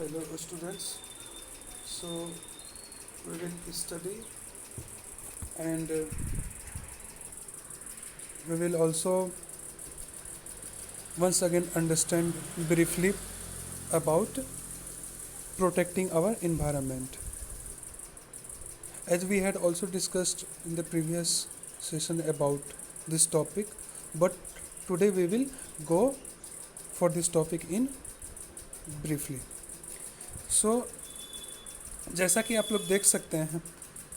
Hello students. So we will study and we will also once again understand briefly about protecting our environment. As we had also discussed in the previous session about this topic, but today we will go for this topic in briefly. So जैसा कि आप लोग देख सकते हैं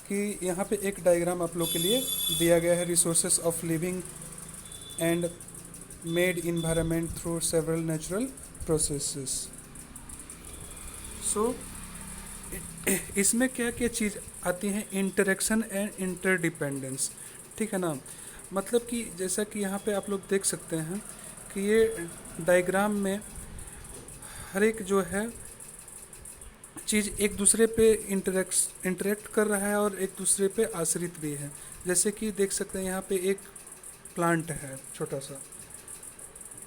कि यहाँ पे एक डायग्राम आप लोग के लिए दिया गया है resources of living and made environment through several natural processes. So इसमें क्या क्या चीज़ आती हैं, इंटरेक्शन एंड इंटरडिपेंडेंस. ठीक है ना. मतलब कि जैसा कि यहाँ पे आप लोग देख सकते हैं कि ये डायग्राम में हर एक जो है चीज़ एक दूसरे पे इंटरेक्ट कर रहा है और एक दूसरे पे आश्रित भी है. जैसे कि देख सकते हैं यहाँ पे एक प्लांट है छोटा सा,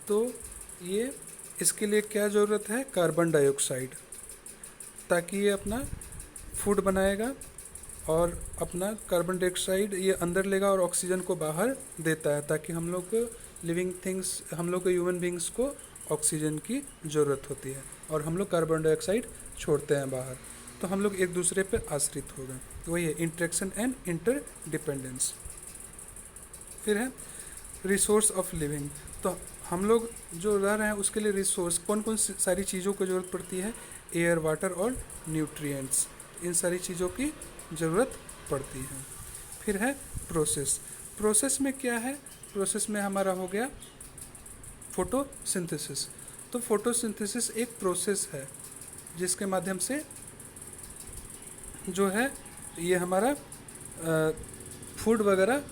तो ये इसके लिए क्या ज़रूरत है, कार्बन डाइऑक्साइड, ताकि ये अपना फूड बनाएगा और अपना कार्बन डाइऑक्साइड ये अंदर लेगा और ऑक्सीजन को बाहर देता है, ताकि हम लोग को लिविंग थिंग्स, हम लोग को ह्यूमन बींग्स को ऑक्सीजन की ज़रूरत होती है और हम लोग कार्बन डाइऑक्साइड छोड़ते हैं बाहर. तो हम लोग एक दूसरे पे आश्रित हो गए. तो वही है इंटरेक्शन एंड इंटरडिपेंडेंस. फिर है रिसोर्स ऑफ लिविंग. तो हम लोग जो रह रहे हैं उसके लिए रिसोर्स कौन कौन सारी चीज़ों की ज़रूरत पड़ती है, एयर, वाटर और न्यूट्रिएंट्स. इन सारी चीज़ों की ज़रूरत पड़ती है. फिर है प्रोसेस. प्रोसेस में क्या है, प्रोसेस में हमारा हो गया फोटोसिंथेसिस. तो फोटोसिंथेसिस एक प्रोसेस है जिसके माध्यम से जो है ये हमारा फूड वगैरह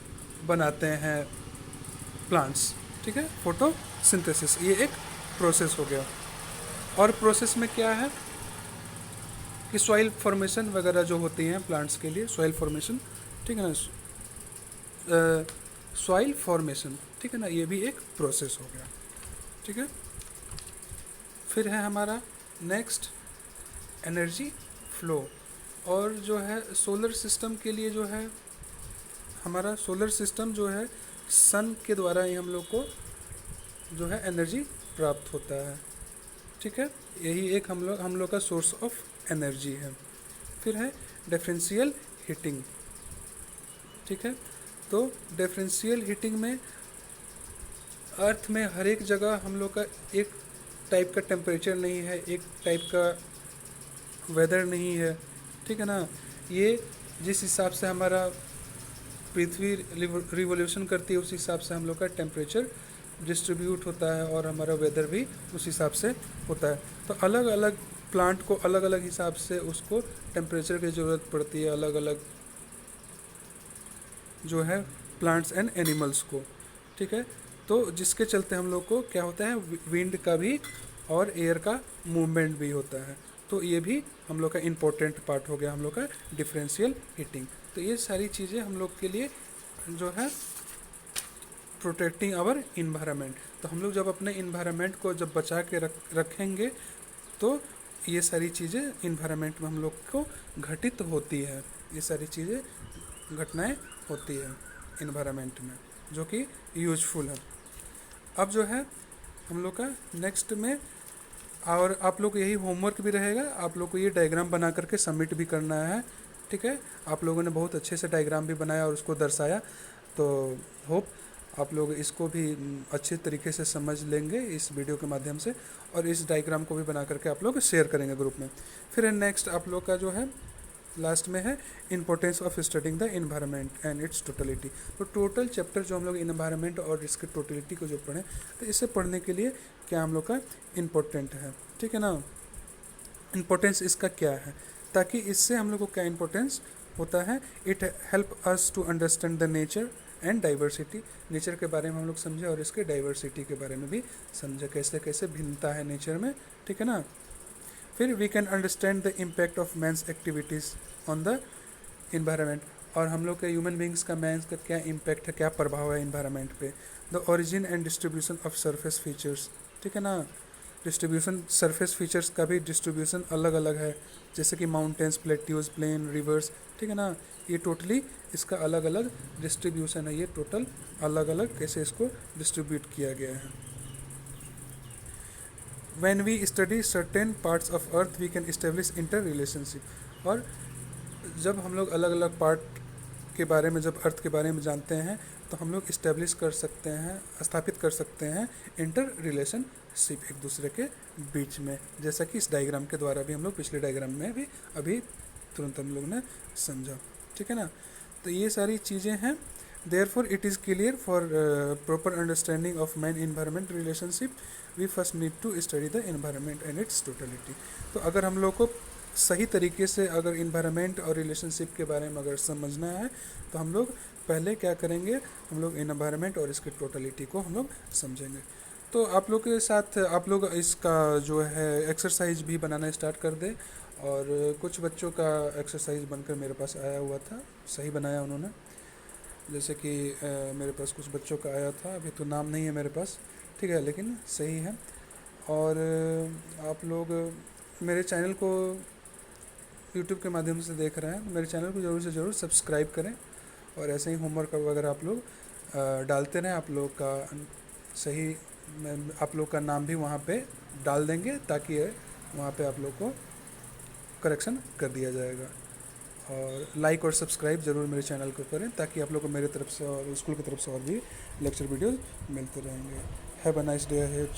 बनाते हैं प्लांट्स. ठीक है, फोटोसिंथेसिस ये एक प्रोसेस हो गया. और प्रोसेस में क्या है कि सॉइल फॉर्मेशन वगैरह जो होती हैं प्लांट्स के लिए, सॉइल फॉर्मेशन, ठीक है ना, सॉइल फॉर्मेशन, ठीक है ना, ये भी एक प्रोसेस हो गया. ठीक है. फिर है हमारा नेक्स्ट एनर्जी फ्लो. और जो है सोलर सिस्टम के लिए जो है हमारा सोलर सिस्टम जो है सन के द्वारा ही हम लोग को जो है एनर्जी प्राप्त होता है. ठीक है, यही एक हम लोग का सोर्स ऑफ एनर्जी है. फिर है डिफरेंशियल हीटिंग. ठीक है, तो डिफरेंशियल हीटिंग में अर्थ में हर एक जगह हम लोग का एक टाइप का टेम्परेचर नहीं है, एक टाइप का वेदर नहीं है. ठीक है ना. ये जिस हिसाब से हमारा पृथ्वी रिवोल्यूशन करती है उस हिसाब से हम लोग का टेम्परेचर डिस्ट्रीब्यूट होता है और हमारा वेदर भी उस हिसाब से होता है. तो अलग अलग प्लांट को अलग अलग हिसाब से उसको टेम्परेचर की ज़रूरत पड़ती है, अलग अलग जो है प्लांट्स एंड एनिमल्स को. ठीक है, तो जिसके चलते हम लोग को क्या होता है, विंड का भी और एयर का मूवमेंट भी होता है. तो ये भी हम लोग का इम्पोर्टेंट पार्ट हो गया हम लोग का डिफरेंशियल हीटिंग. तो ये सारी चीज़ें हम लोग के लिए जो है प्रोटेक्टिंग आवर इन्वायरमेंट. तो हम लोग जब अपने इन्वायरमेंट को जब बचा के रखेंगे तो ये सारी चीज़ें इन्वायरमेंट में हम लोग को घटित होती है, ये सारी चीज़ें घटनाएं होती है इन्वायरमेंट में जो कि यूजफुल है. अब जो है हम लोग का नेक्स्ट में, और आप लोग यही होमवर्क भी रहेगा, आप लोग को ये डायग्राम बना करके सबमिट भी करना है. ठीक है, आप लोगों ने बहुत अच्छे से डायग्राम भी बनाया और उसको दर्शाया, तो होप आप लोग इसको भी अच्छे तरीके से समझ लेंगे इस वीडियो के माध्यम से, और इस डायग्राम को भी बना करके आप लोग शेयर करेंगे ग्रुप में. फिर नेक्स्ट आप लोग का जो है लास्ट में है importance of studying the environment and its totality. तो टोटल चैप्टर जो हम लोग इन्वायरमेंट और इसके टोटलिटी को जो पढ़ें, तो इसे पढ़ने के लिए क्या हम लोग का इम्पोर्टेंट है. ठीक है ना, इम्पोर्टेंस इसका क्या है, ताकि इससे हम लोग को क्या इम्पोर्टेंस होता है, it help us to understand the nature and diversity. Nature के बारे में हम लोग समझे और इसके डाइवर्सिटी के बारे में भी समझे, कैसे कैसे भिन्नता है नेचर में. ठीक है ना. फिर we can understand the impact of man's activities on the environment. और हम लोग के ह्यूमन बींग्स का मैंस का क्या इम्पैक्ट है, क्या प्रभाव है इन्वायरमेंट पे. The origin and distribution of surface features. ठीक है ना, डिस्ट्रीब्यूशन सरफेस फीचर्स का भी डिस्ट्रीब्यूशन अलग अलग है, जैसे कि माउंटेन्स, प्लेट्यूज, प्लेन, रिवर्स, ठीक है ना। ये टोटली इसका अलग अलग डिस्ट्रीब्यूशन है, ये टोटल अलग अलग कैसे इसको डिस्ट्रीब्यूट किया गया है। When we study certain parts of earth we can establish inter relationship। और जब हम लोग अलग अलग पार्ट के बारे में, जब अर्थ के बारे में जानते हैं तो हम लोग इस्टेब्लिश कर सकते हैं, स्थापित कर सकते हैं इंटर रिलेशनशिप एक दूसरे के बीच में, जैसा कि इस डायग्राम के द्वारा भी हम लोग पिछले डायग्राम में भी अभी तुरंत हम लोग ने समझा, ठीक है ना। तो ये सारी चीज़ें हैं। Therefore it is clear for proper understanding of man environment relationship we first need to study the environment and its totality. तो अगर हम लोग को सही तरीके से अगर इन्वायरमेंट और रिलेशनशिप के बारे में अगर समझना है तो हम लोग पहले क्या करेंगे, हम लोग इन्वायरमेंट और इसकी टोटलिटी को हम लोग समझेंगे। तो आप लोग के साथ आप लोग इसका जो है एक्सरसाइज भी बनाना स्टार्ट कर दें। और कुछ बच्चों का एक्सरसाइज बनकर मेरे पास आया हुआ था, सही बनाया उन्होंने। जैसे कि मेरे पास कुछ बच्चों का आया था, अभी तो नाम नहीं है मेरे पास, ठीक है, लेकिन सही है। और आप लोग मेरे चैनल को यूट्यूब के माध्यम से देख रहे हैं तो मेरे चैनल को ज़रूर से ज़रूर सब्सक्राइब करें। और ऐसे ही होमवर्क वगैरह आप लोग डालते रहें। आप लोग का सही, आप लोग का नाम भी वहाँ पे डाल देंगे ताकि वहाँ पे आप लोग को करेक्शन कर दिया जाएगा। और लाइक और सब्सक्राइब ज़रूर मेरे चैनल को करें ताकि आप लोग को मेरे तरफ से और स्कूल की तरफ से और भी लेक्चर वीडियोस मिलते रहेंगे। Have a nice day ahead.